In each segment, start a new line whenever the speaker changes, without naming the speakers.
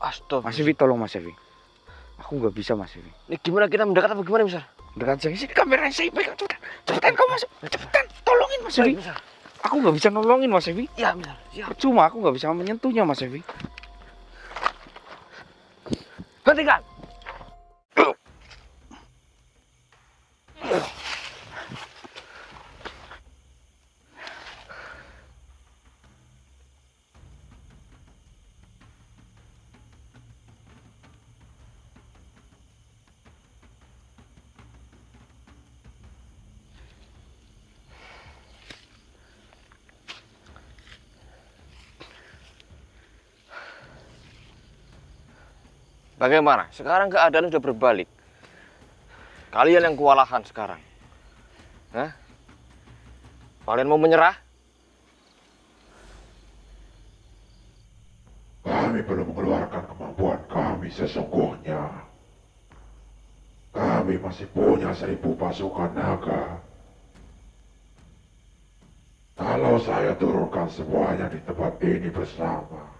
Astaga.
Mas Evi, tolong Mas Evi. Aku nggak bisa Mas Evi.
Ini gimana kita mendekat apa gimana, Misal?
Dekat sini, sini kamera saya pegang, cepetan kau masuk, cepetan, tolongin Mas Evi.
Misal.
Aku nggak bisa nolongin Mas Evi.
Ya, Misal. Siap.
Cuma aku nggak bisa menyentuhnya Mas Evi.
Hentikan. Bagaimana? Sekarang keadaan sudah berbalik. Kalian yang kewalahan sekarang. Hah? Kalian mau menyerah?
Kami belum mengeluarkan kemampuan kami sesungguhnya. Kami masih punya 1000 pasukan naga. Kalau saya turunkan semuanya di tempat ini bersama,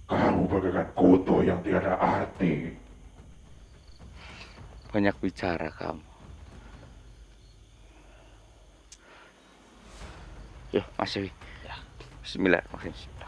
kamu bagaikan kutu yang tiada arti.
Banyak bicara kamu. Yuk Mas Evi.
Ya.
Bismillahirrahmanirrahim.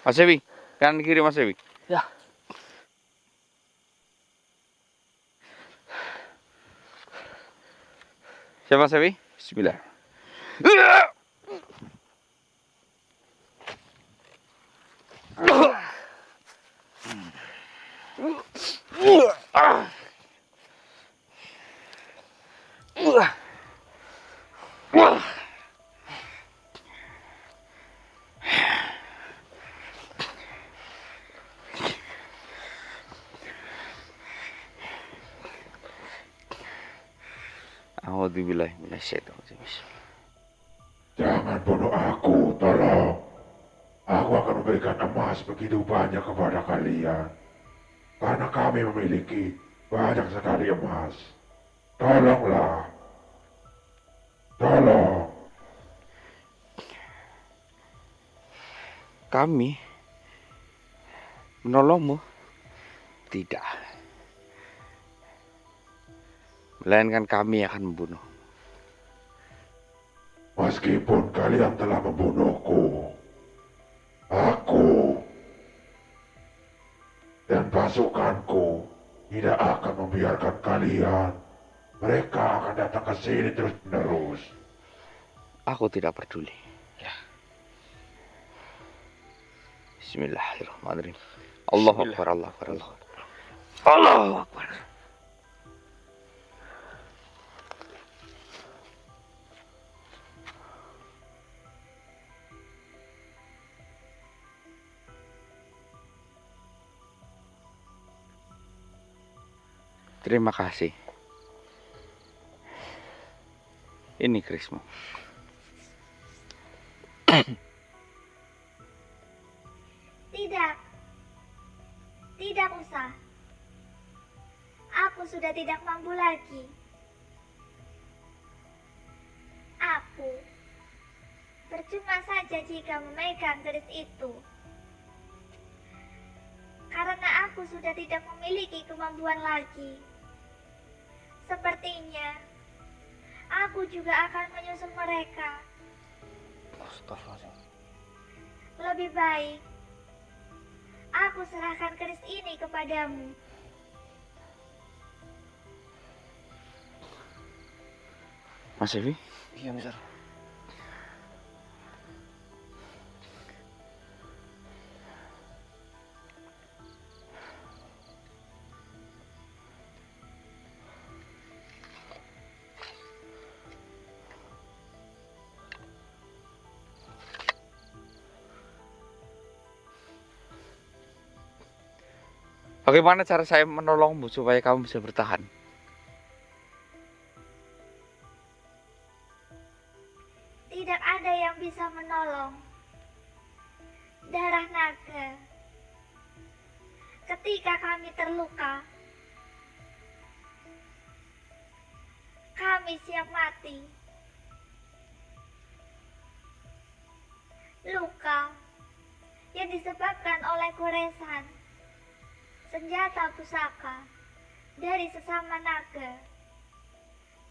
Mas Evi, kanan kiri Mas Evi.
Ya.
Siap Mas Evi? Bismillah. A'udzubillahi minasyaitonir rajim.
Jangan bunuh aku, tolong. Aku akan memberikan emas begitu banyak kepada kalian. Karena kami memiliki banyak sekali emas. Tolonglah. Tolong.
Kami menolongmu? Tidak. Melainkan kami akan membunuh.
Meskipun kalian telah membunuhku, aku dan pasukanku tidak akan membiarkan kalian. Mereka akan datang ke sini terus-menerus.
Aku tidak peduli. Ya. Bismillahirrahmanirrahim. Allahu Akbar, Allahu Akbar, Allahu Akbar. Allahu Akbar. Terima kasih. Ini kerismu.
Tidak. Tidak usah. Aku sudah tidak mampu lagi. Aku percuma saja jika memegang keris itu. Karena aku sudah tidak memiliki kemampuan lagi. Sepertinya aku juga akan menyusul mereka.
Astagfirullahaladzim.
Lebih baik aku serahkan keris ini kepadamu.
Mas Evi?
Iya, Misal.
Bagaimana cara saya menolongmu supaya kamu bisa bertahan?
Tidak ada yang bisa menolong. Darah naga. Ketika kami terluka, kami siap mati. Luka yang disebabkan oleh goresan senjata pusaka dari sesama naga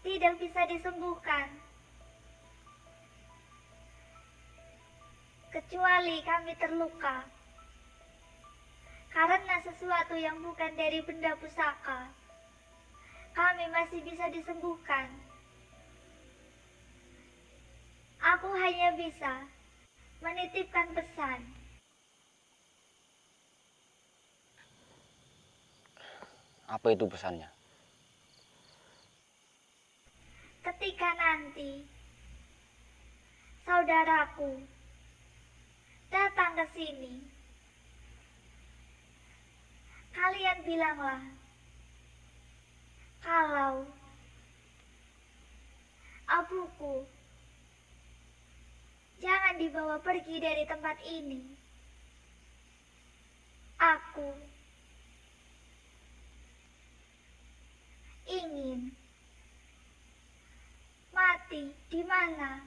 tidak bisa disembuhkan kecuali kami terluka karena sesuatu yang bukan dari benda pusaka. Kami masih bisa disembuhkan. Aku hanya bisa menitipkan pesan.
Apa itu pesannya?
Ketika nanti saudaraku datang ke sini, kalian bilanglah kalau abuku jangan dibawa pergi dari tempat ini. Aku ingin mati di mana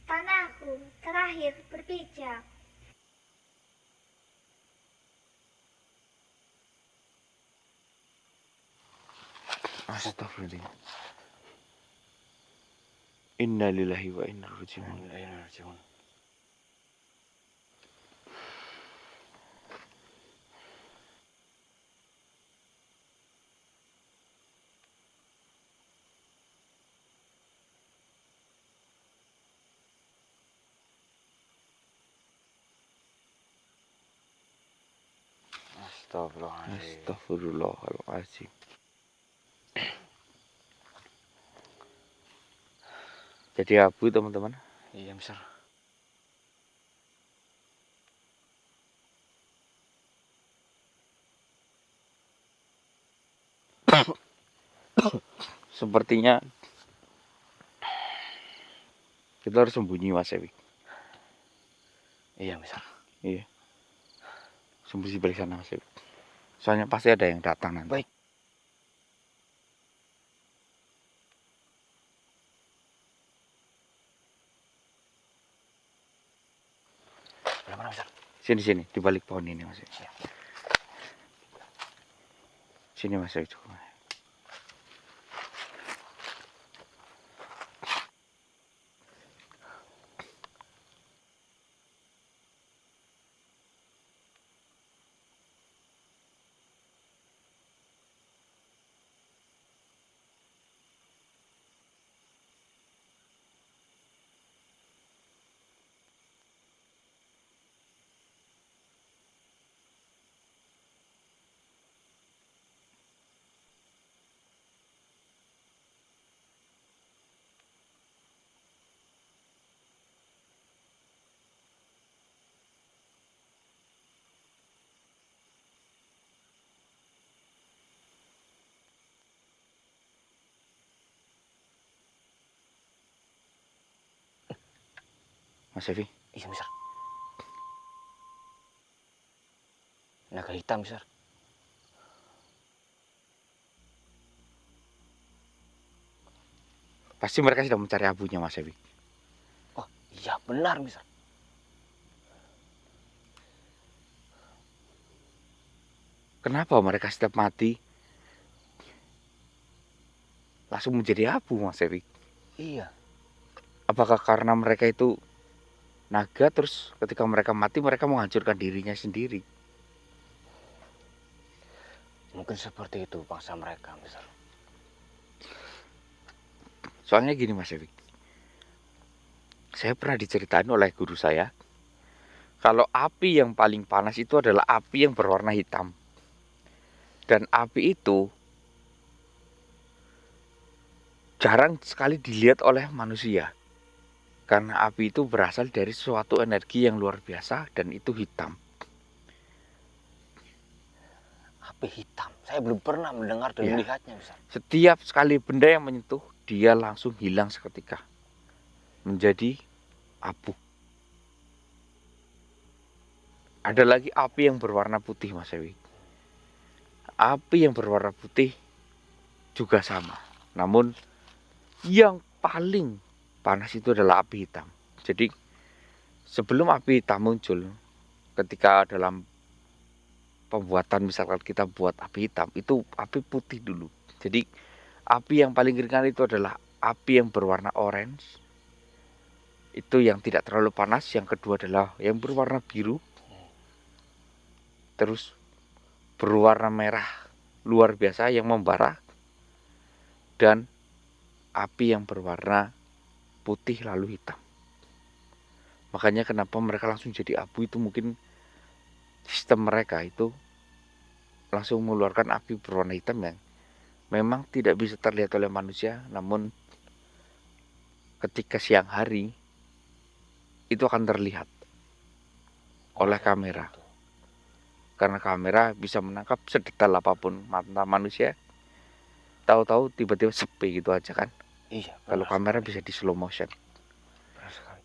tanahku terakhir berpijak.
Astagfirullahaladzim. Inna lillahi wa inna ilaihi raji'un.
Astagfirullahaladzim.
Astagfirullahaladzim. Jadi abu teman-teman.
Iya, Mister.
Sepertinya kita harus sembunyi Mas Ewi.
Iya, Mister.
Iya. Sembunyi balik sana Mas Ewi. Soalnya pasti ada yang datang nanti.
Baik. Sebelah mana, Mister?
Sini di balik pohon ini Mas Ewi.
Iya.
Sini Mas Ewi cukup. Mas Evi,
Iya, Mister. Naga hitam, Mister.
pasti mereka sedang mencari abunya Mas Evi.
Oh, iya benar, Mister.
Kenapa mereka setiap mati langsung menjadi abu Mas Evi?
Iya.
Apakah karena mereka itu naga terus ketika mereka mati mereka menghancurkan dirinya sendiri?
Mungkin seperti itu bangsa mereka, Mister.
Soalnya gini Mas Evi, saya pernah diceritain oleh guru saya kalau api yang paling panas itu adalah api yang berwarna hitam. Dan api itu jarang sekali dilihat oleh manusia. Karena api itu berasal dari suatu energi yang luar biasa dan itu hitam.
api hitam. Saya belum pernah mendengar dan
Iya.
melihatnya, Besar.
Setiap sekali benda yang menyentuh, dia langsung hilang seketika. Menjadi abu. Ada lagi api yang berwarna putih, Mas Ewi. Api yang berwarna putih juga sama. Namun yang paling panas itu adalah api hitam. Jadi sebelum api hitam muncul, ketika dalam pembuatan misalkan kita buat api hitam, itu api putih dulu. Jadi api yang paling ringan itu adalah api yang berwarna orange. Itu yang tidak terlalu panas. Yang kedua adalah yang berwarna biru. Terus berwarna merah luar biasa yang membara. Dan api yang berwarna putih lalu hitam. Makanya kenapa mereka langsung jadi abu itu mungkin sistem mereka itu langsung mengeluarkan api berwarna hitam yang memang tidak bisa terlihat oleh manusia, namun ketika siang hari itu akan terlihat oleh kamera.
Gitu.
Karena kamera bisa menangkap sedetail apapun mata manusia. Tahu-tahu tiba-tiba sepi gitu aja kan.
Iya.
Kalau
benar
kamera
sekali.
bisa di slow motion.
Benar sekali.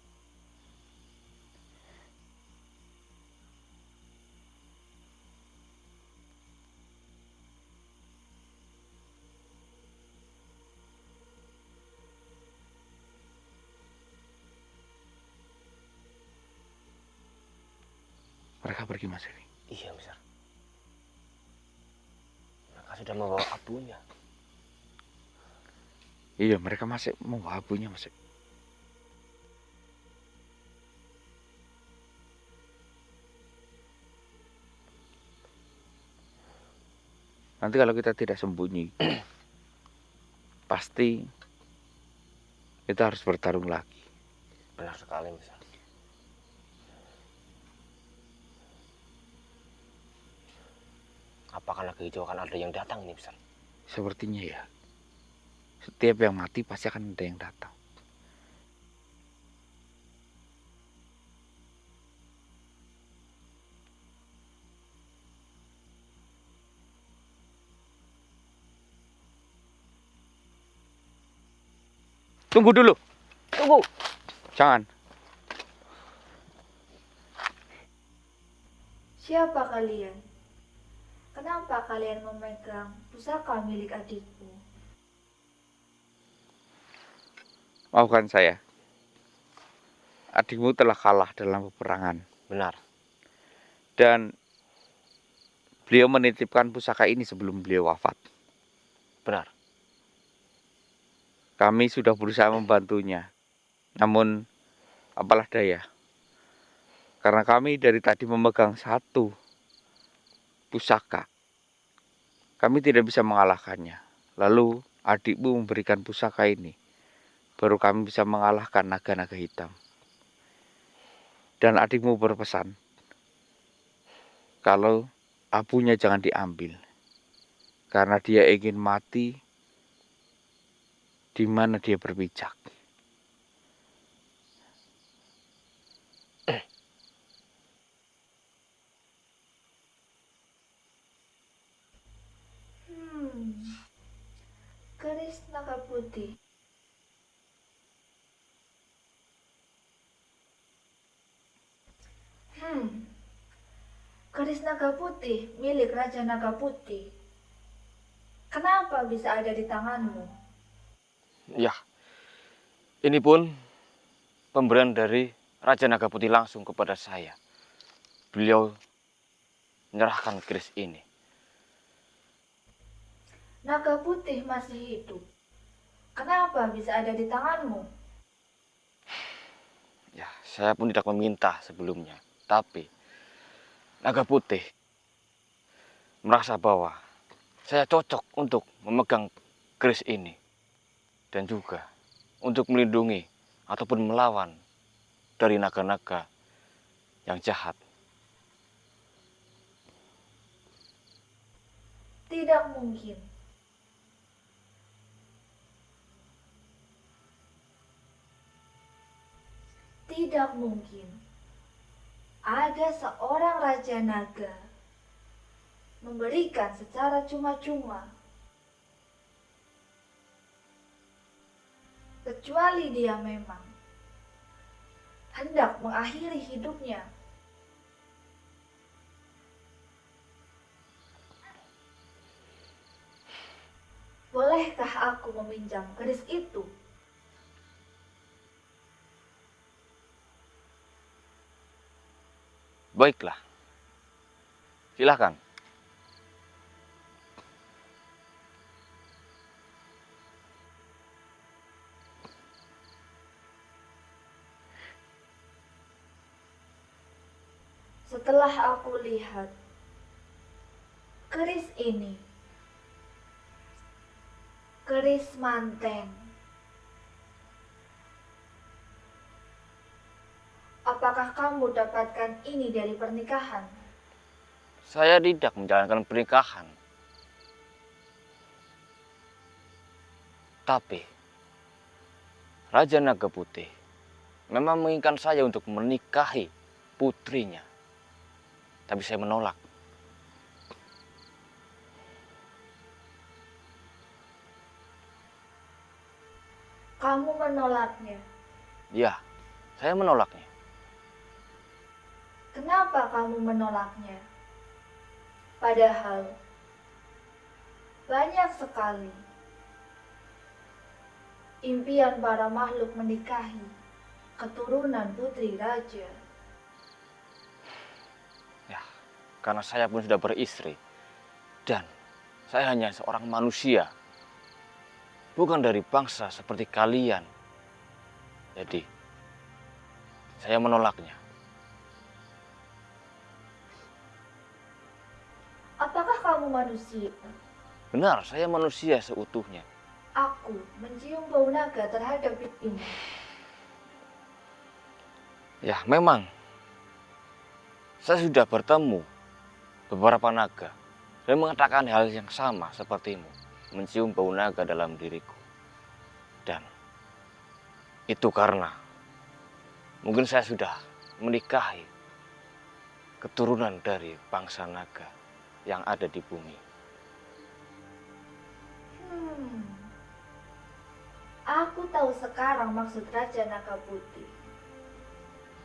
Mereka pergi, Mas Ewi.
Iya, Besar. Mereka sudah membawa abunya.
Iya, mereka masih membawa abunya, Mas Ewi. Nanti kalau kita tidak sembunyi, pasti kita harus bertarung lagi.
Benar sekali, Besar. Apakah naga hijau akan ada yang datang nih, Besar?
Sepertinya ya. Setiap yang mati pasti akan ada yang datang. Tunggu dulu.
Tunggu.
Jangan.
Siapa kalian? Kenapa kalian memegang pusaka milik adikku?
Maafkan saya. Adikmu telah kalah dalam peperangan.
Benar.
Dan beliau menitipkan pusaka ini sebelum beliau wafat.
Benar.
Kami sudah berusaha membantunya. Namun, apalah daya. Karena kami dari tadi memegang satu pusaka. Kami tidak bisa mengalahkannya. Lalu, adikmu memberikan pusaka ini. Baru kami bisa mengalahkan naga-naga hitam. Dan adikmu berpesan, kalau abunya jangan diambil. Karena dia ingin mati di mana dia berpijak.
Keris naga putih. Keris naga putih milik Raja Naga Putih. Kenapa bisa ada di tanganmu?
Ya. Ini pun pemberian dari Raja Naga Putih langsung kepada saya. Beliau menyerahkan keris ini.
Naga putih masih hidup. Kenapa bisa ada di tanganmu?
Ya, saya pun tidak meminta sebelumnya. Tapi Naga Putih merasa bahwa saya cocok untuk memegang keris ini. Dan juga untuk melindungi ataupun melawan dari naga-naga yang jahat.
Tidak mungkin. Tidak mungkin. Ada seorang Raja Naga memberikan secara cuma-cuma. Kecuali dia memang hendak mengakhiri hidupnya. Bolehkah aku meminjam keris itu?
Baiklah, silakan.
Setelah aku lihat keris ini, keris manten, apakah kamu dapatkan ini dari pernikahan?
Saya tidak menjalankan pernikahan. Tapi Raja Naga Putih memang menginginkan saya untuk menikahi putrinya. Tapi saya menolak.
Kamu menolaknya.
Ya, saya menolaknya.
Kenapa kamu menolaknya? Padahal banyak sekali impian para makhluk menikahi keturunan putri raja.
Ya, karena saya pun sudah beristri. Dan saya hanya seorang manusia. Bukan dari bangsa seperti kalian. Jadi, saya menolaknya.
Apakah kamu manusia?
Benar, saya manusia seutuhnya.
Aku mencium bau naga terhadap ini.
Ya, memang. Saya sudah bertemu beberapa naga. Dan mengatakan hal yang sama sepertimu. Mencium bau naga dalam diriku. Dan itu karena mungkin saya sudah menikahi keturunan dari bangsa naga yang ada di bumi.
Aku tahu sekarang maksud Raja Naga Putih.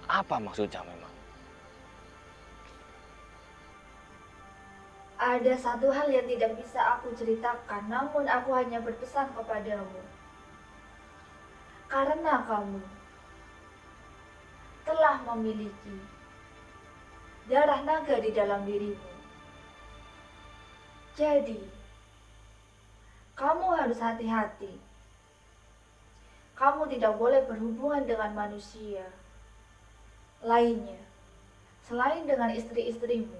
Apa maksudnya memang?
Ada satu hal yang tidak bisa aku ceritakan, namun aku hanya berpesan kepadamu. Karena kamu telah memiliki darah naga di dalam dirimu. Jadi, kamu harus hati-hati. Kamu tidak boleh berhubungan dengan manusia lainnya, selain dengan istri-istrimu.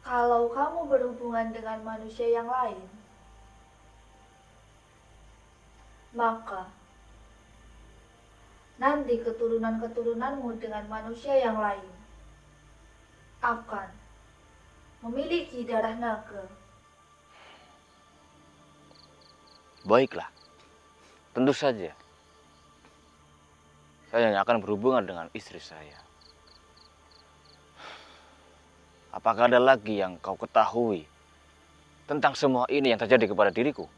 Kalau kamu berhubungan dengan manusia yang lain, maka nanti keturunan-keturunanmu dengan manusia yang lain akan memiliki darah naga.
Baiklah, tentu saja. Saya hanya akan berhubungan dengan istri saya. Apakah ada lagi yang kau ketahui tentang semua ini yang terjadi kepada diriku?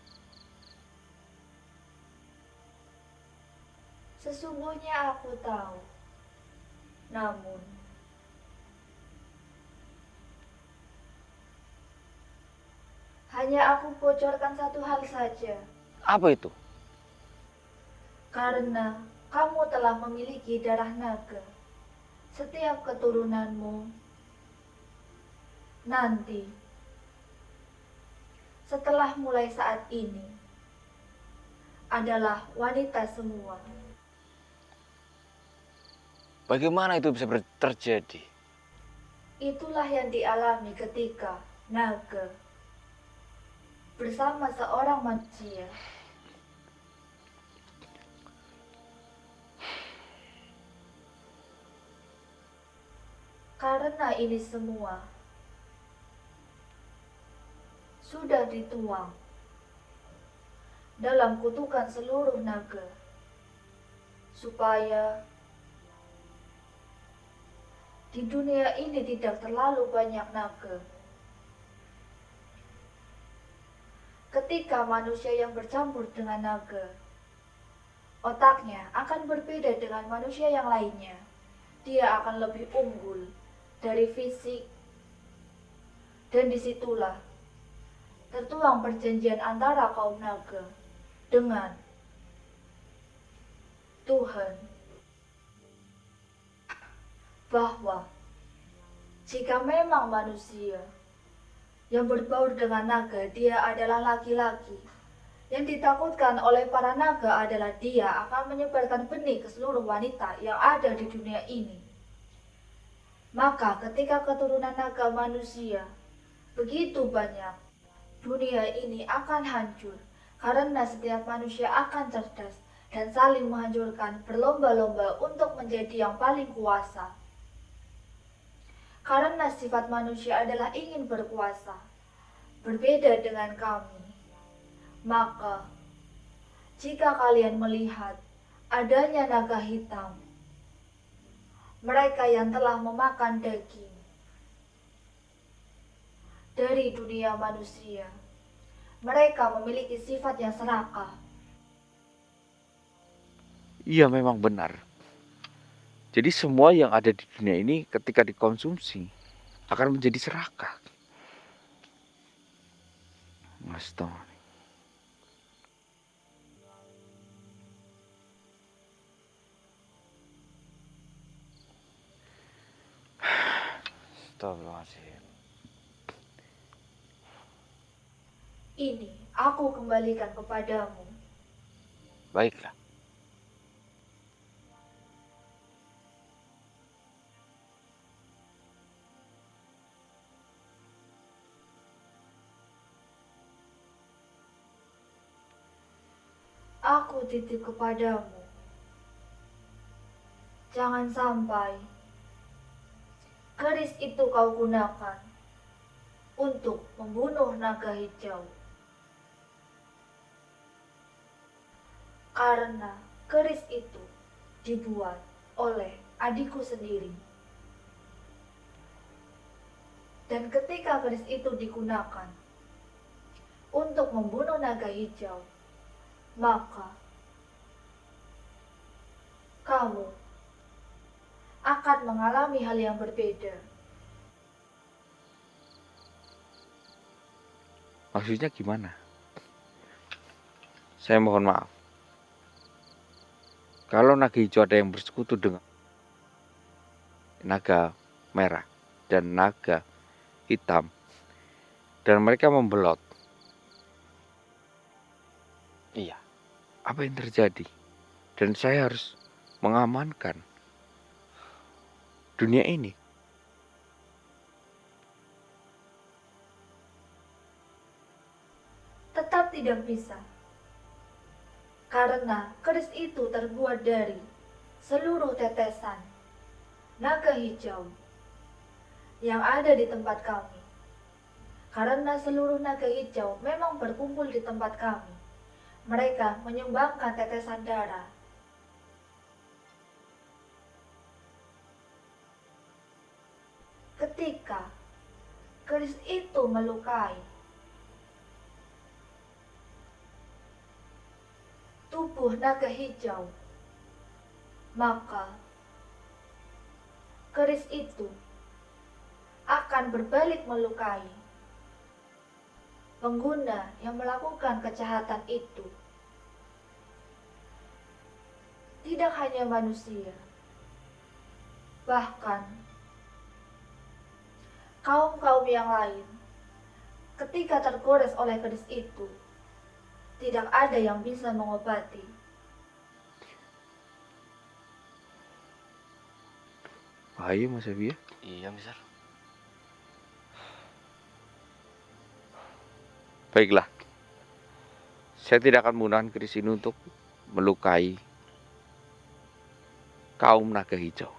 Sesungguhnya aku tahu. Namun, hanya aku bocorkan satu hal saja.
Apa itu?
Karena kamu telah memiliki darah naga. Setiap keturunanmu nanti, setelah mulai saat ini, adalah wanita semua.
Bagaimana itu bisa terjadi?
Itulah yang dialami ketika naga bersama seorang manusia. Karena ini semua sudah dituang dalam kutukan seluruh naga, supaya di dunia ini tidak terlalu banyak naga. Ketika manusia yang bercampur dengan naga, otaknya akan berbeda dengan manusia yang lainnya. Dia akan lebih unggul dari fisik. Dan disitulah tertuang perjanjian antara kaum naga dengan Tuhan, bahwa jika memang manusia yang berbaur dengan naga dia adalah laki-laki, yang ditakutkan oleh para naga adalah dia akan menyebarkan benih ke seluruh wanita yang ada di dunia ini. Maka ketika keturunan naga manusia begitu banyak, dunia ini akan hancur karena setiap manusia akan cerdas dan saling menghancurkan, berlomba-lomba untuk menjadi yang paling kuasa. Karena sifat manusia adalah ingin berkuasa, berbeda dengan kami. Maka, jika kalian melihat adanya naga hitam, mereka yang telah memakan daging dari dunia manusia, mereka memiliki sifat yang serakah.
Iya, memang benar. Jadi semua yang ada di dunia ini ketika dikonsumsi akan menjadi serakah. Astaga.
Astagfirullahaladzim.
Ini aku kembalikan kepadamu.
Baiklah.
Aku titip kepadamu. Jangan sampai keris itu kau gunakan untuk membunuh naga hijau. Karena keris itu dibuat oleh adikku sendiri. Dan ketika keris itu digunakan untuk membunuh naga hijau, maka kamu akan mengalami hal yang berbeda.
Maksudnya gimana? Saya mohon maaf. Kalau naga hijau ada yang bersekutu dengan naga merah dan naga hitam, dan mereka membelot,
Iya.
apa yang terjadi? Dan saya harus mengamankan dunia ini.
Tetap tidak bisa. Karena keris itu terbuat dari seluruh tetesan naga hijau yang ada di tempat kami. Karena seluruh naga hijau memang berkumpul di tempat kami. Mereka menyumbangkan tetesan darah. Ketika keris itu melukai tubuh naga hijau, maka keris itu akan berbalik melukai pengguna yang melakukan kejahatan itu. Tidak hanya manusia, bahkan kaum-kaum yang lain ketika tergores oleh keris itu, tidak ada yang bisa mengobati.
Bahaya Mas Ebi ya.
Iya, Mister.
Baiklah. Saya tidak akan menggunakan keris ini untuk melukai kaum naga hijau.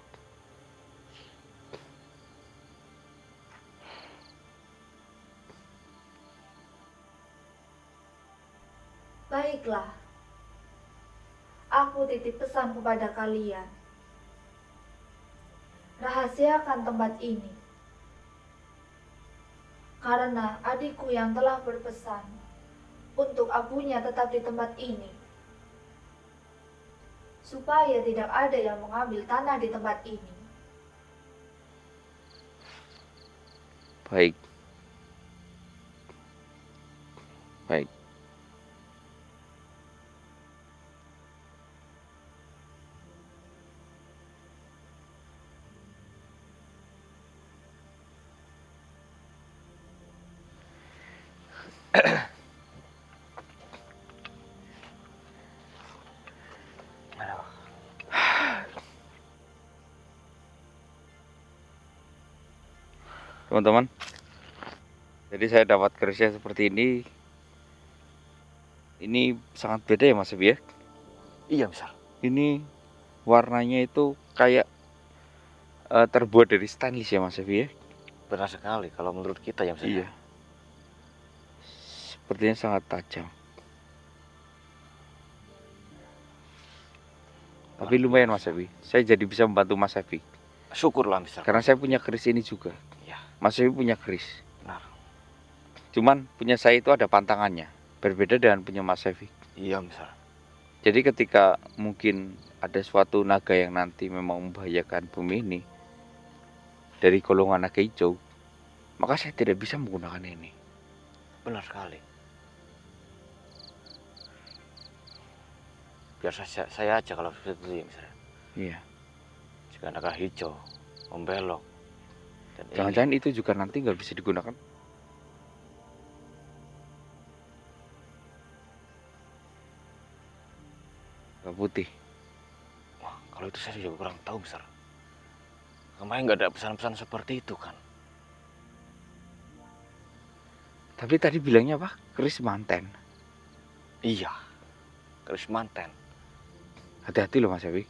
Baiklah, aku titip pesan kepada kalian. Rahasia rahasiakan tempat ini. Karena adikku yang telah berpesan untuk abunya tetap di tempat ini, supaya tidak ada yang mengambil tanah di tempat ini.
Baik. Baik. Teman-teman, jadi saya dapat kerisnya seperti ini. Ini sangat beda ya Mas Evi ya.
Iya misal.
Ini warnanya itu kayak terbuat dari stainless ya Mas Evi ya.
Benar sekali kalau menurut kita ya misal.
Iya. Sepertinya sangat tajam. Tapi lumayan Mas Evi. Saya jadi bisa membantu Mas Evi.
Syukurlah misal.
Karena saya punya keris ini juga.
Ya.
Mas Evi punya keris.
Benar.
Cuman punya saya itu ada pantangannya. Berbeda dengan punya Mas Evi.
Iya misal.
Jadi ketika mungkin ada suatu naga yang nanti memang membahayakan bumi ini dari golongan naga hijau, maka saya tidak bisa menggunakan ini.
Benar sekali. Biar saya aja kalau seperti itu ya misalnya.
Iya.
Jika naga hijau membelok. Dan
Jangan-jangan itu juga nanti nggak bisa digunakan. Naga putih.
Wah, kalau itu saya juga kurang tahu besar. Kemarin nggak ada pesan-pesan seperti itu kan?
Tapi tadi bilangnya apa? Keris manten.
Iya, keris manten.
Hati-hati loh Mas Evi.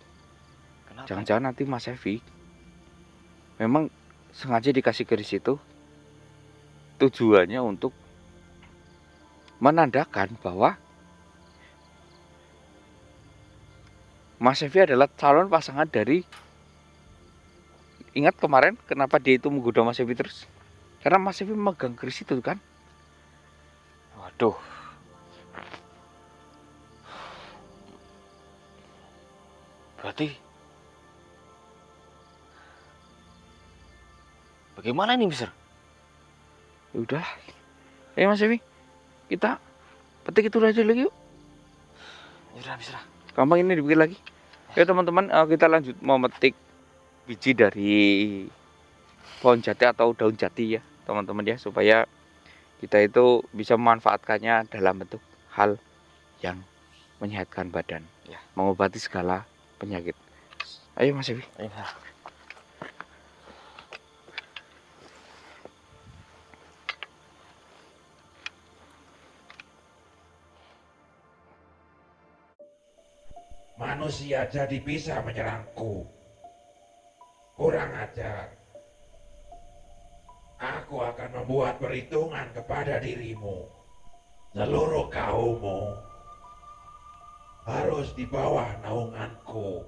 Kenapa?
Jangan-jangan nanti Mas Evi memang sengaja dikasih keris itu tujuannya untuk menandakan bahwa Mas Evi adalah calon pasangan dari. Ingat kemarin kenapa dia itu menggoda Mas Evi terus? Karena Mas Evi memegang keris itu kan.
Waduh. Berarti bagaimana ini besar?
Ya udah. Mas Evi, kita petik itu aja lagi yuk.
Yaudah besar.
Gampang ini dibikin lagi. Oke teman-teman, kita lanjut memetik biji dari pohon jati atau daun jati ya teman-teman ya, supaya kita itu bisa memanfaatkannya dalam bentuk hal yang menyehatkan badan
Ya.
mengobati segala penyakit. Ayo Mas Evi.
Ayo, Besar.
Manusia jadi bisa menyerangku. Kurang ajar. Aku akan membuat perhitungan kepada dirimu. Seluruh kaummu harus di bawah naunganku.